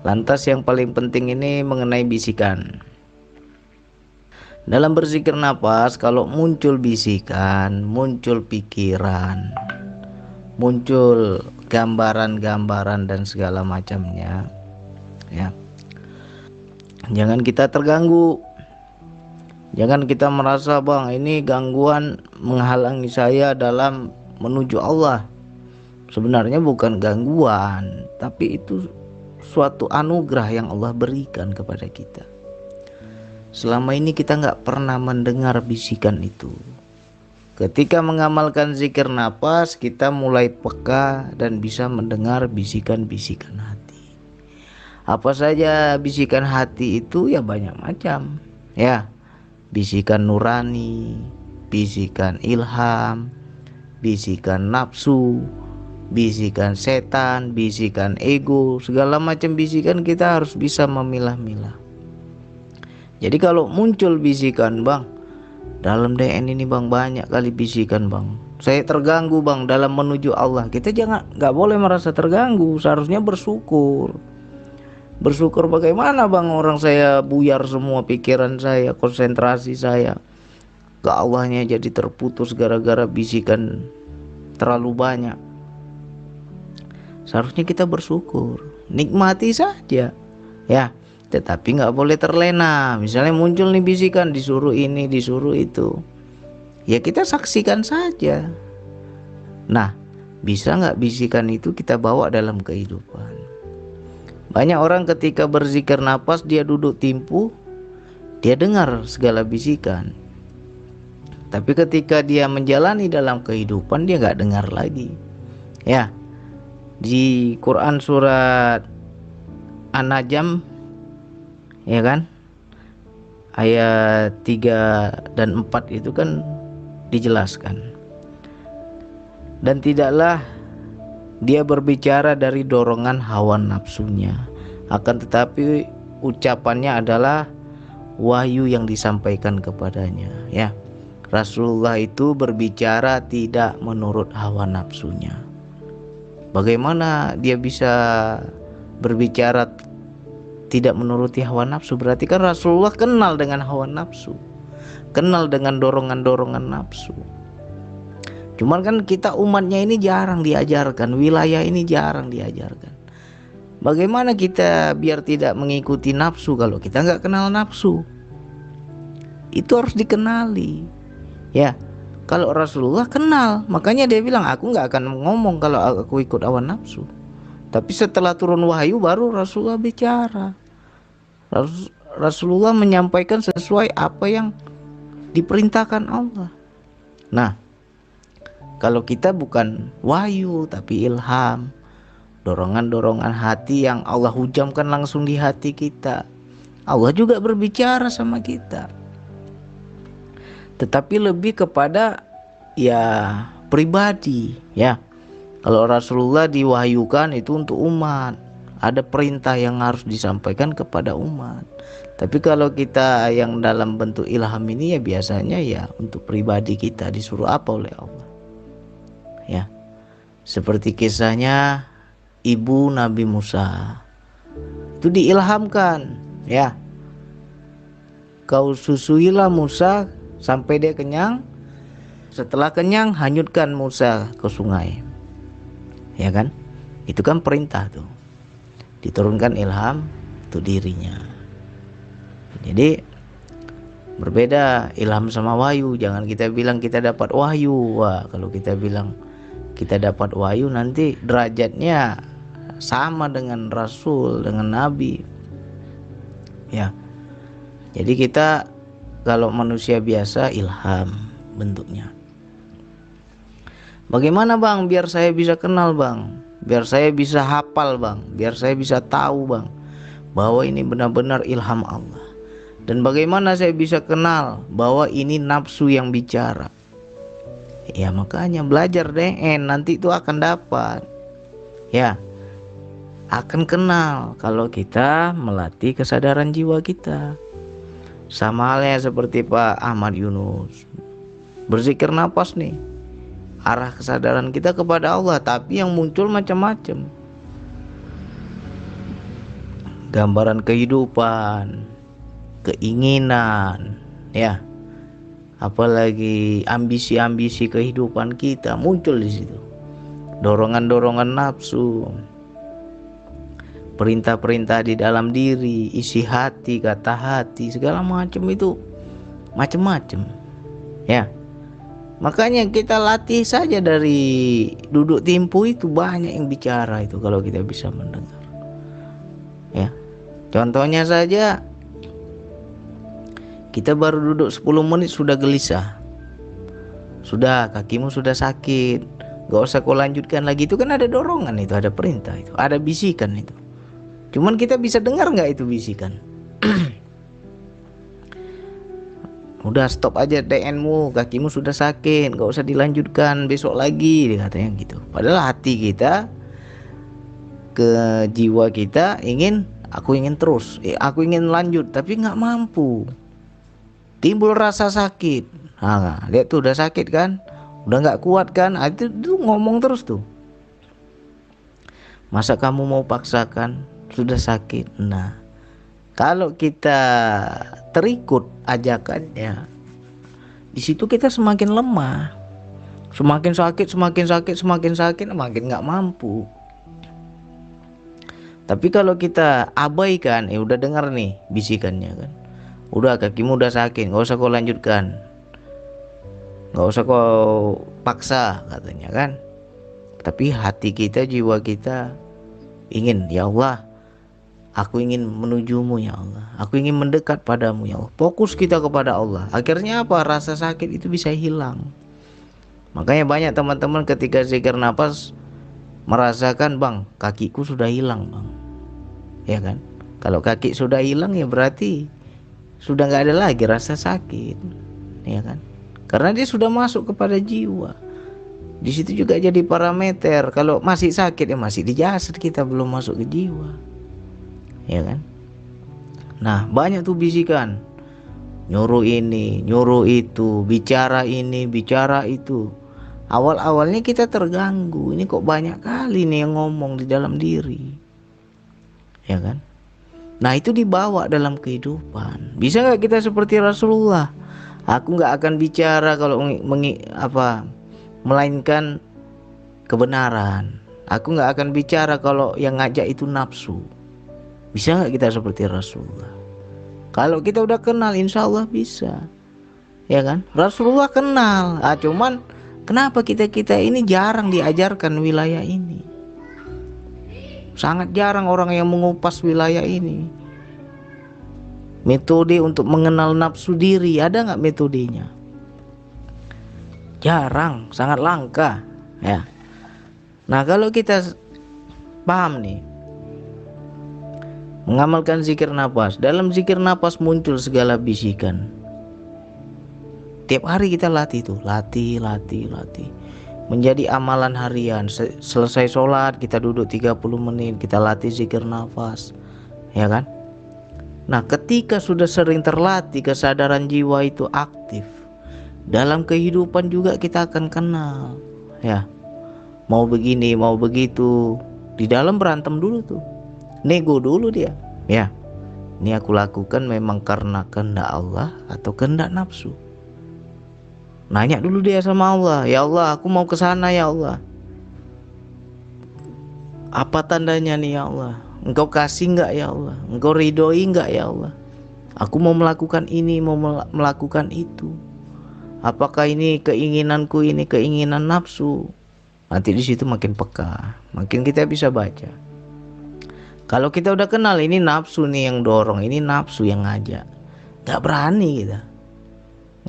Lantas yang paling penting ini mengenai bisikan. Dalam berzikir nafas, kalau muncul bisikan, muncul pikiran, muncul gambaran-gambaran dan segala macamnya, ya, jangan kita terganggu. Jangan kita merasa, bang, ini gangguan menghalangi saya dalam menuju Allah. Sebenarnya bukan gangguan, tapi itu suatu anugerah yang Allah berikan kepada kita. Selama ini kita nggak pernah mendengar bisikan itu. Ketika mengamalkan zikir nafas, kita mulai peka dan bisa mendengar bisikan-bisikan hati. Apa saja bisikan hati itu? Ya banyak macam. Ya, bisikan nurani, bisikan ilham, bisikan nafsu, bisikan setan, bisikan ego, segala macam bisikan kita harus bisa memilah-milah. Jadi kalau muncul bisikan, bang, dalam DN ini bang banyak kali bisikan bang, saya terganggu bang dalam menuju Allah. Kita nggak boleh merasa terganggu, seharusnya bersyukur. Bersyukur bagaimana bang, orang saya buyar semua pikiran saya, konsentrasi saya ke Allahnya jadi terputus gara-gara bisikan terlalu banyak. Seharusnya kita bersyukur, nikmati saja, ya. Tetapi nggak boleh terlena. Misalnya muncul nih bisikan, disuruh ini, disuruh itu, ya kita saksikan saja. Nah, bisa nggak bisikan itu kita bawa dalam kehidupan? Banyak orang ketika berzikir nafas, dia duduk timpu, dia dengar segala bisikan. Tapi ketika dia menjalani dalam kehidupan, dia nggak dengar lagi. Ya, di Quran surat An-Najm, ya kan, ayat 3 dan 4 itu kan dijelaskan. Dan tidaklah dia berbicara dari dorongan hawa nafsunya, akan tetapi ucapannya adalah wahyu yang disampaikan kepadanya. Ya, Rasulullah itu berbicara tidak menurut hawa nafsunya. Bagaimana dia bisa berbicara tidak menuruti hawa nafsu? Berarti kan Rasulullah kenal dengan hawa nafsu, kenal dengan dorongan-dorongan nafsu. Cuman kan kita umatnya ini jarang diajarkan, wilayah ini jarang diajarkan. Bagaimana kita biar tidak mengikuti nafsu kalau kita nggak kenal nafsu? Itu harus dikenali. Ya, kalau Rasulullah kenal, makanya dia bilang aku nggak akan ngomong kalau aku ikut hawa nafsu. Tapi setelah turun wahyu baru Rasulullah bicara. Rasulullah menyampaikan sesuai apa yang diperintahkan Allah. Nah, kalau kita bukan wahyu tapi ilham, dorongan-dorongan hati yang Allah hujamkan langsung di hati kita, Allah juga berbicara sama kita. Tetapi lebih kepada ya pribadi, ya. Kalau Rasulullah diwahyukan itu untuk umat, ada perintah yang harus disampaikan kepada umat. Tapi kalau kita yang dalam bentuk ilham ini ya biasanya ya untuk pribadi kita, disuruh apa oleh Allah. Ya. Seperti kisahnya ibu Nabi Musa. Itu diilhamkan, ya. Kau susuilah Musa sampai dia kenyang. Setelah kenyang, hanyutkan Musa ke sungai. Ya kan? Itu kan perintah tuh. Diturunkan ilham untuk dirinya. Jadi berbeda ilham sama wahyu. Jangan kita bilang kita dapat wahyu. Wah, kalau kita bilang kita dapat wahyu, nanti derajatnya sama dengan Rasul, dengan Nabi. Ya. Jadi kita kalau manusia biasa ilham bentuknya. Bagaimana bang biar saya bisa kenal bang, biar saya bisa hafal bang, biar saya bisa tahu bang bahwa ini benar-benar ilham Allah. Dan bagaimana saya bisa kenal bahwa ini nafsu yang bicara? Ya makanya belajar DN, nanti itu akan dapat. Ya, akan kenal kalau kita melatih kesadaran jiwa kita. Sama halnya seperti Pak Ahmad Yunus, berzikir nafas nih, arah kesadaran kita kepada Allah, tapi yang muncul macam-macam. gambaran kehidupan, keinginan, ya, apalagi ambisi-ambisi kehidupan kita muncul di situ. Dorongan-dorongan nafsu, perintah-perintah di dalam diri, isi hati, kata hati, segala macam itu macam-macam. Ya. Makanya kita latih saja dari duduk timpu itu, banyak yang bicara itu kalau kita bisa mendengar. Ya. Contohnya saja, kita baru duduk 10 menit sudah gelisah. Sudah, kakimu sudah sakit. Gak usah kau lanjutkan lagi. Itu kan ada dorongan itu, ada perintah itu, ada bisikan itu. Cuman kita bisa dengar nggak itu bisikan? Udah, stop aja DN-mu, kakimu sudah sakit, gak usah dilanjutkan, besok lagi, katanya gitu. Padahal hati kita, ke jiwa kita aku ingin terus, aku ingin lanjut, tapi nggak mampu. Timbul rasa sakit. Nah, lihat tuh, udah sakit kan, udah nggak kuat kan, itu ngomong terus tuh. Masa kamu mau paksakan, sudah sakit. Nah, kalau kita terikut ajakannya, di situ kita semakin lemah, semakin sakit, makin nggak mampu. Tapi kalau kita abaikan, udah dengar nih bisikannya kan, udah, kakimu udah sakit, nggak usah kau lanjutkan, nggak usah kau paksa, katanya kan. Tapi hati kita, jiwa kita ingin, ya Allah, aku ingin menujumu ya Allah, aku ingin mendekat padamu ya Allah. Fokus kita kepada Allah. Akhirnya apa? Rasa sakit itu bisa hilang. Makanya banyak teman-teman ketika zikir nafas merasakan, bang, kakiku sudah hilang bang. Ya kan? Kalau kaki sudah hilang ya berarti sudah nggak ada lagi rasa sakit. Ya kan? Karena dia sudah masuk kepada jiwa. Di situ juga jadi parameter. Kalau masih sakit ya masih di jasad kita, belum masuk ke jiwa. Ya kan? Nah, banyak tuh bisikan, nyuruh ini, nyuruh itu, bicara ini, bicara itu. Awal-awalnya kita terganggu, ini kok banyak kali nih yang ngomong di dalam diri. Ya kan? Nah, itu dibawa dalam kehidupan. Bisa nggak kita seperti Rasulullah? Aku nggak akan bicara kalau melainkan kebenaran. Aku nggak akan bicara kalau yang ngajak itu nafsu. Bisa nggak kita seperti Rasulullah? Kalau kita udah kenal, insya Allah bisa. Ya kan? Rasulullah kenal. Cuman kenapa kita ini jarang diajarkan wilayah ini? Sangat jarang orang yang mengupas wilayah ini. Metode untuk mengenal nafsu diri, ada nggak metodenya? Jarang, sangat langka. Ya. Nah, kalau kita paham nih, mengamalkan zikir nafas. Dalam zikir nafas muncul segala bisikan. Tiap hari kita latih tuh, latih. Menjadi amalan harian. Selesai sholat kita duduk 30 menit, kita latih zikir nafas. Ya kan? Nah, ketika sudah sering terlatih, kesadaran jiwa itu aktif. Dalam kehidupan juga kita akan kenal. Ya. Mau begini, mau begitu. Di dalam berantem dulu tuh. Nego dulu dia. Ya. Ini aku lakukan memang karena kehendak Allah atau kehendak nafsu. Nanya dulu dia sama Allah, ya Allah, aku mau ke sana ya Allah. Apa tandanya nih ya Allah? Engkau kasih enggak ya Allah? Engkau ridhoi enggak ya Allah? Aku mau melakukan ini, mau melakukan itu. Apakah ini keinginanku, ini keinginan nafsu? Nanti di situ makin peka, makin kita bisa baca. Kalau kita udah kenal ini nafsu nih yang dorong, ini nafsu yang ngajak, gak berani kita,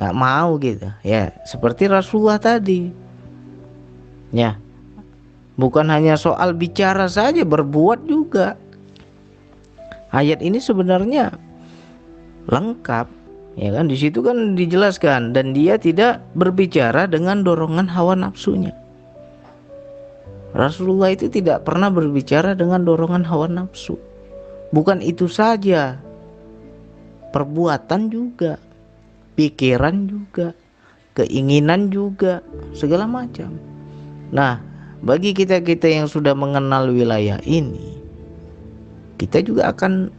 gak mau gitu. Ya seperti Rasulullah tadi. Ya, bukan hanya soal bicara saja, berbuat juga. Ayat ini sebenarnya lengkap, ya kan? Di situ kan dijelaskan, dan dia tidak berbicara dengan dorongan hawa nafsunya. Rasulullah itu tidak pernah berbicara dengan dorongan hawa nafsu. Bukan itu saja, perbuatan juga, pikiran juga, keinginan juga, segala macam. Nah, bagi kita yang sudah mengenal wilayah ini, kita juga akan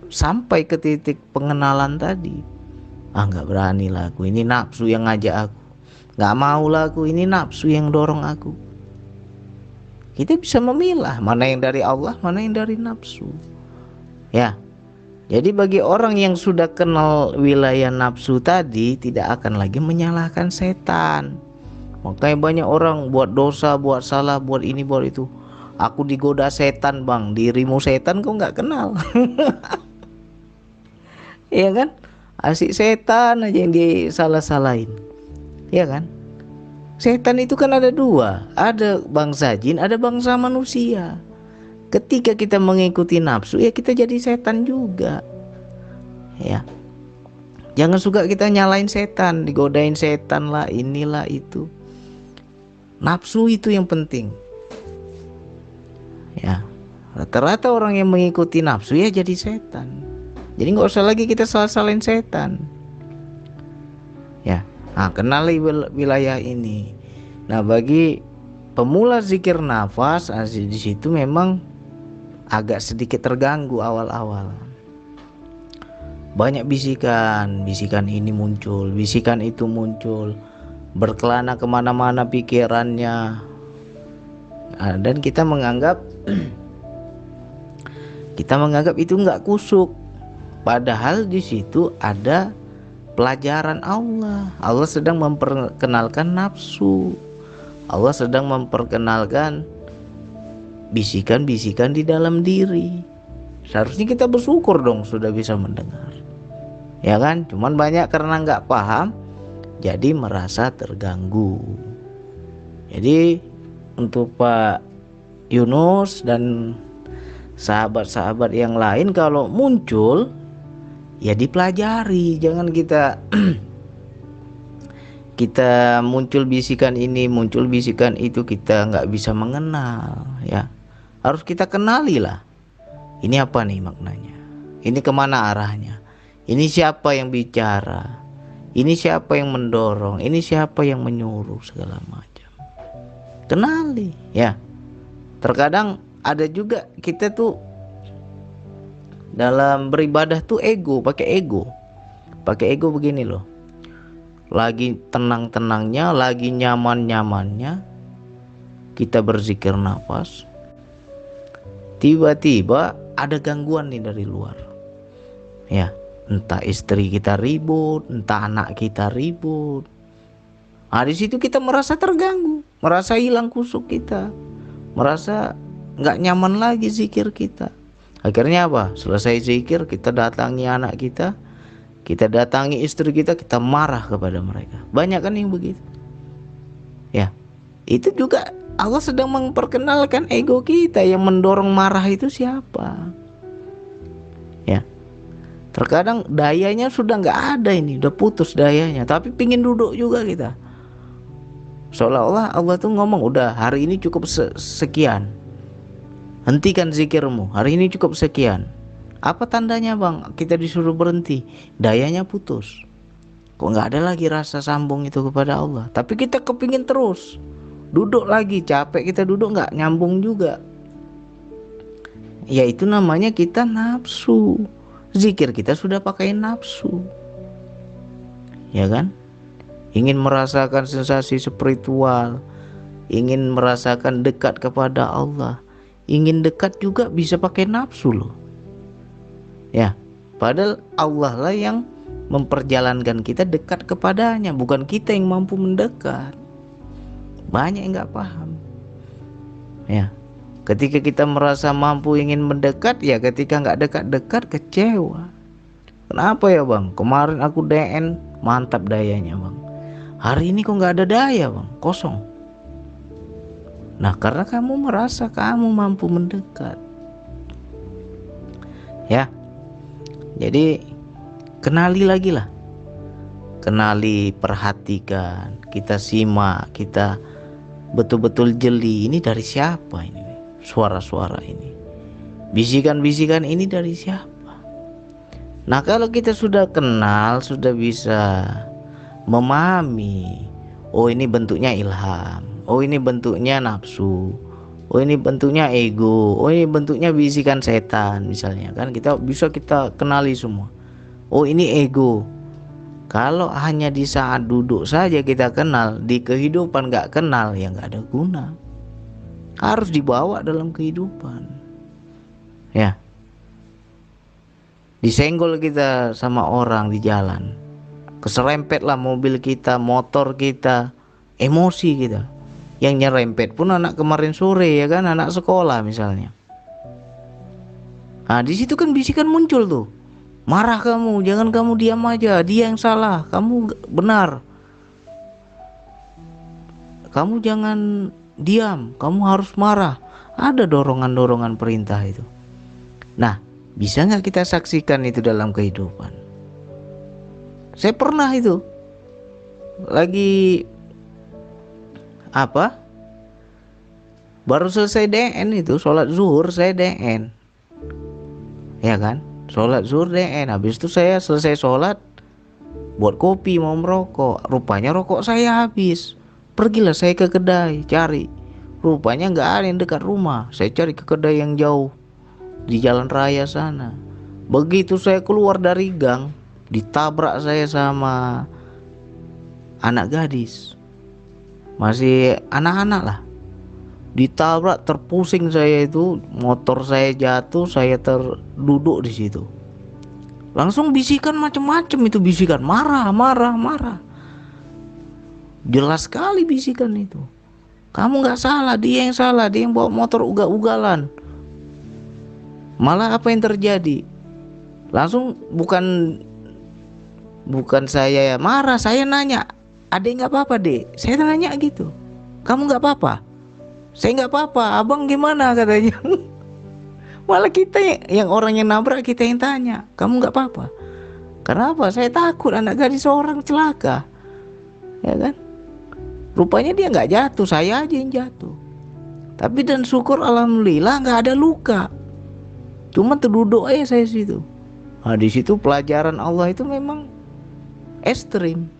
sampai ke titik pengenalan tadi. Nggak berani lah aku, ini nafsu yang ngajak aku. Nggak mau lah aku, ini nafsu yang dorong aku. Kita bisa memilah mana yang dari Allah, mana yang dari nafsu. Ya. Jadi bagi orang yang sudah kenal wilayah nafsu tadi, tidak akan lagi menyalahkan setan. Makanya banyak orang buat dosa, buat salah, buat ini, buat itu. Aku digoda setan bang, dirimu setan kau nggak kenal. Iya kan? Asik setan aja yang disalah-salahin. Iya kan? Setan itu kan ada dua, ada bangsa jin, ada bangsa manusia. Ketika kita mengikuti nafsu, ya kita jadi setan juga. Ya. Jangan suka kita nyalain setan, digodain setan lah, inilah itu. Nafsu itu yang penting. Ya. Rata-rata orang yang mengikuti nafsu ya jadi setan. Jadi nggak usah lagi kita salah-salahin setan. Ya. Kenali wilayah ini. Nah, bagi pemula zikir nafas, di situ memang agak sedikit terganggu awal-awal. Banyak bisikan, bisikan ini muncul, bisikan itu muncul, berkelana kemana-mana pikirannya. Dan kita menganggap itu nggak kusuk. Padahal di situ ada pelajaran Allah. Allah sedang memperkenalkan nafsu. Allah sedang memperkenalkan bisikan-bisikan di dalam diri. Seharusnya kita bersyukur dong sudah bisa mendengar. Ya kan? Cuman banyak karena nggak paham, jadi merasa terganggu. Jadi untuk Pak Yunus dan sahabat-sahabat yang lain, kalau muncul ya dipelajari, jangan kita kita muncul bisikan ini, muncul bisikan itu, kita nggak bisa mengenal. Ya harus kita kenali lah, ini apa nih maknanya, ini kemana arahnya, ini siapa yang bicara, ini siapa yang mendorong, ini siapa yang menyuruh, segala macam. Kenali ya. Terkadang ada juga kita tuh dalam beribadah tuh pakai ego begini loh. Lagi tenang-tenangnya, lagi nyaman-nyamannya kita berzikir nafas, tiba-tiba ada gangguan nih dari luar. Ya, entah istri kita ribut, entah anak kita ribut. Di situ kita merasa terganggu, merasa hilang kusuk kita, merasa nggak nyaman lagi zikir kita. Akhirnya apa? Selesai zikir, kita datangi anak kita datangi istri kita marah kepada mereka. Banyak kan yang begitu. Ya, itu juga Allah sedang memperkenalkan ego kita, yang mendorong marah itu siapa. Ya, terkadang dayanya sudah nggak ada ini, udah putus dayanya, tapi pingin duduk juga kita. Seolah-olah Allah tuh ngomong, udah hari ini cukup sekian, hentikan zikirmu, hari ini cukup sekian. Apa tandanya bang? Kita disuruh berhenti, dayanya putus. Kok nggak ada lagi rasa sambung itu kepada Allah. Tapi kita kepingin terus, duduk lagi, capek kita duduk, nggak nyambung juga. Ya itu namanya kita nafsu. Zikir kita sudah pakai nafsu. Ya kan? Ingin merasakan sensasi spiritual, ingin merasakan dekat kepada Allah, ingin dekat juga bisa pakai nafsu loh. Ya, padahal Allah lah yang memperjalankan kita dekat kepadanya, bukan kita yang mampu mendekat. Banyak yang nggak paham. Ya, ketika kita merasa mampu ingin mendekat, ya ketika nggak dekat-dekat kecewa. Kenapa ya bang? Kemarin aku DN mantap dayanya bang. Hari ini kok nggak ada daya bang, kosong. Nah karena kamu merasa kamu mampu mendekat. Ya. Jadi kenali lagi lah, kenali, perhatikan, kita simak, kita betul-betul jeli, ini dari siapa ini, suara-suara ini, bisikan-bisikan ini dari siapa. Nah kalau kita sudah kenal, sudah bisa memahami, oh ini bentuknya ilham, oh ini bentuknya nafsu, Oh ini bentuknya ego, oh ini bentuknya bisikan setan misalnya kan, kita kenali semua. Oh ini ego. Kalau hanya di saat duduk saja kita kenal, di kehidupan nggak kenal, ya nggak ada guna. Harus dibawa dalam kehidupan. Ya, disenggol kita sama orang di jalan, keserempet lah mobil kita, motor kita, emosi kita. Yang nyerempet pun anak kemarin sore ya kan, anak sekolah misalnya. Nah di situ kan bisikan muncul tuh. Marah kamu, jangan kamu diam aja, dia yang salah, kamu benar. Kamu jangan diam, kamu harus marah. Ada dorongan-dorongan perintah itu. Nah, bisa nggak kita saksikan itu dalam kehidupan? Saya pernah itu lagi baru selesai DN itu, sholat zuhur saya DN, ya kan, sholat zuhur DN. Habis itu saya selesai sholat, buat kopi mau merokok, rupanya rokok saya habis. Pergilah saya ke kedai cari, rupanya nggak ada yang dekat rumah. Saya cari ke kedai yang jauh di jalan raya sana. Begitu saya keluar dari gang, ditabrak saya sama anak gadis, masih anak-anak lah. Ditabrak, terpusing saya itu, motor saya jatuh, saya terduduk di situ. Langsung bisikan macam-macam itu, bisikan marah, marah, marah. Jelas sekali bisikan itu. Kamu nggak salah, dia yang salah, dia yang bawa motor ugal-ugalan. Malah apa yang terjadi? Langsung bukan saya marah, saya nanya, adek nggak apa-apa dek? Saya nanya gitu, kamu nggak apa-apa? Saya nggak apa-apa, abang gimana katanya. Malah kita yang orang yang nabrak kita yang tanya, kamu nggak apa-apa? Kenapa? Saya takut anak gadis seorang celaka, ya kan? Rupanya dia nggak jatuh, saya aja yang jatuh. Tapi dan syukur alhamdulillah nggak ada luka, cuma terduduk aja saya situ. Nah di situ pelajaran Allah itu memang ekstrim.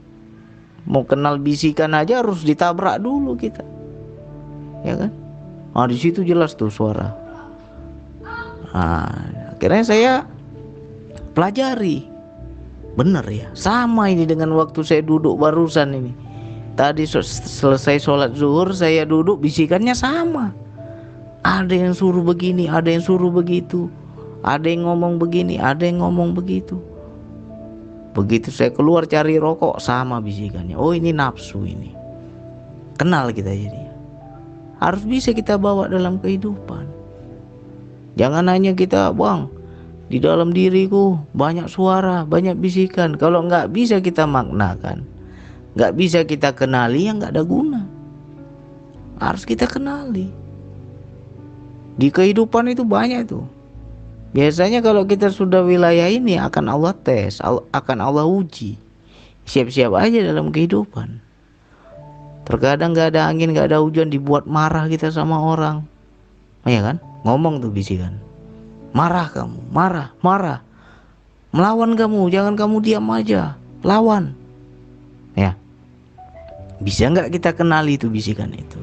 Mau kenal bisikan aja harus ditabrak dulu kita, ya kan? Nah di situ jelas tuh suara. Nah akhirnya saya pelajari, bener ya, sama ini dengan waktu saya duduk barusan ini. Tadi selesai sholat zuhur saya duduk, bisikannya sama. Ada yang suruh begini, ada yang suruh begitu, ada yang ngomong begini, ada yang ngomong begitu. Begitu saya keluar cari rokok, sama bisikannya. Oh ini nafsu ini. Kenal kita jadi. Harus bisa kita bawa dalam kehidupan. Jangan hanya kita, bang, di dalam diriku banyak suara, banyak bisikan. Kalau nggak bisa kita maknakan, nggak bisa kita kenali, yang nggak ada guna. Harus kita kenali. Di kehidupan itu banyak tuh. Biasanya kalau kita sudah wilayah ini akan Allah tes, akan Allah uji. Siap-siap aja dalam kehidupan. Terkadang gak ada angin, gak ada hujan, dibuat marah kita sama orang, ya kan? Ngomong tuh bisikan, marah kamu, marah, marah, melawan kamu, jangan kamu diam aja, lawan. Ya, bisa nggak kita kenali itu bisikan itu?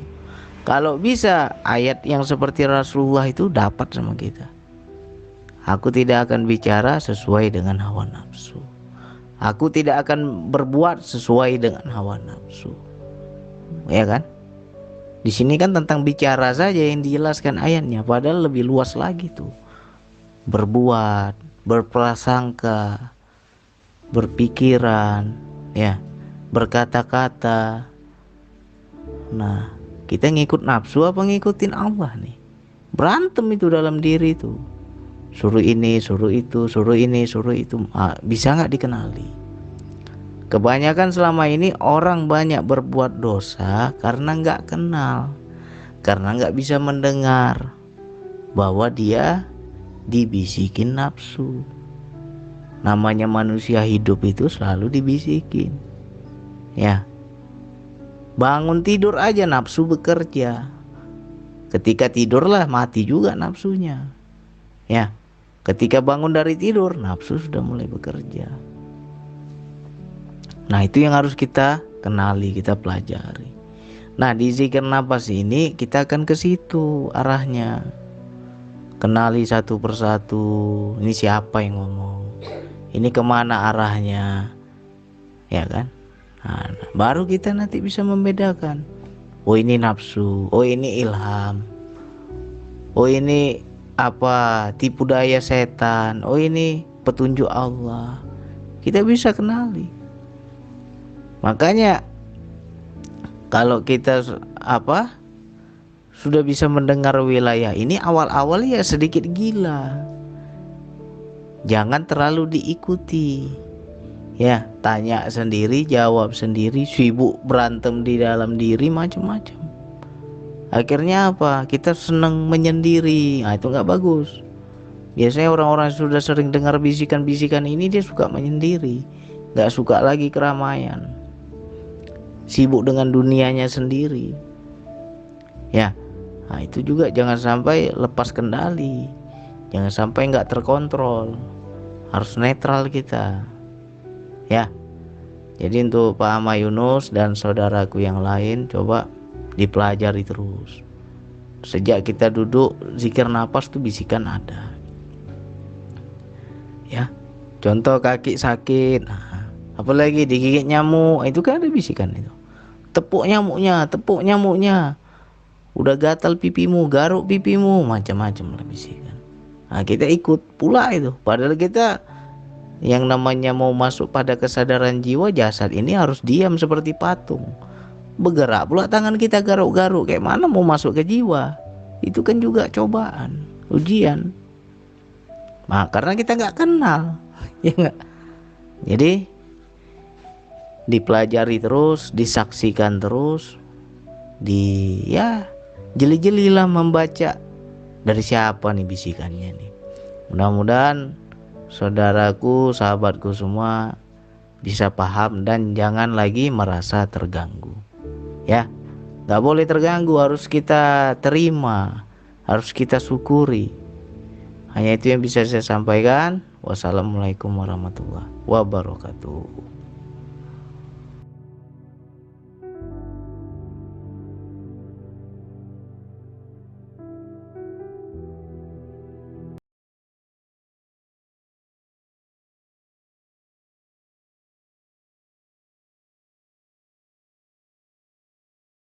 Kalau bisa, ayat yang seperti Rasulullah itu dapat sama kita. Aku tidak akan bicara sesuai dengan hawa nafsu. Aku tidak akan berbuat sesuai dengan hawa nafsu. Ya kan? Di sini kan tentang bicara saja yang dijelaskan ayatnya, padahal lebih luas lagi tuh. Berbuat, berprasangka, berpikiran, ya, berkata-kata. Nah, kita ngikut nafsu apa ngikutin Allah nih? Berantem itu dalam diri tuh. Suruh ini, suruh itu, suruh ini, suruh itu. Bisa nggak dikenali? Kebanyakan selama ini orang banyak berbuat dosa karena nggak kenal, karena nggak bisa mendengar bahwa dia dibisikin nafsu. Namanya manusia hidup itu selalu dibisikin. Ya, bangun tidur aja nafsu bekerja. Ketika tidurlah mati juga nafsunya. Ya. Ketika bangun dari tidur, nafsu sudah mulai bekerja. Nah itu yang harus kita kenali, kita pelajari. Nah, di zikir nafas ini kita akan ke situ arahnya. Kenali satu persatu, ini siapa yang ngomong, ini kemana arahnya, ya kan? Nah, baru kita nanti bisa membedakan. Oh, ini nafsu, oh ini ilham, oh ini apa, tipu daya setan, oh ini petunjuk Allah. Kita bisa kenali. Makanya kalau kita sudah bisa mendengar wilayah ini, awal-awal ya sedikit gila, jangan terlalu diikuti. Ya, tanya sendiri, jawab sendiri, sibuk berantem di dalam diri macam-macam. Akhirnya apa? Kita senang menyendiri. Nah, itu nggak bagus. Biasanya orang-orang yang sudah sering dengar bisikan-bisikan ini, dia suka menyendiri, nggak suka lagi keramaian, sibuk dengan dunianya sendiri. Ya, nah itu juga jangan sampai lepas kendali, jangan sampai nggak terkontrol, harus netral kita. Ya, jadi untuk Pak Ahmad Yunus dan saudaraku yang lain, coba dipelajari terus. Sejak kita duduk zikir nafas tuh bisikan ada. Ya, contoh kaki sakit, nah, apalagi digigit nyamuk, itu kan ada bisikan itu. Tepuk nyamuknya, udah gatal pipimu, garuk pipimu, macam-macam lah bisikan. Nah, kita ikut pula itu, padahal kita yang namanya mau masuk pada kesadaran jiwa, jasad ini harus diam seperti patung. Bergerak pula tangan kita garuk-garuk, kayak mana mau masuk ke jiwa? Itu kan juga cobaan, ujian. Nah, karena kita nggak kenal, ya nggak. Jadi dipelajari terus, disaksikan terus, jeli-jelilah membaca dari siapa nih bisikannya nih. Mudah-mudahan saudaraku, sahabatku semua bisa paham dan jangan lagi merasa terganggu. Ya, nggak boleh terganggu, harus kita terima, harus kita syukuri. Hanya itu yang bisa saya sampaikan. Wassalamualaikum warahmatullahi wabarakatuh.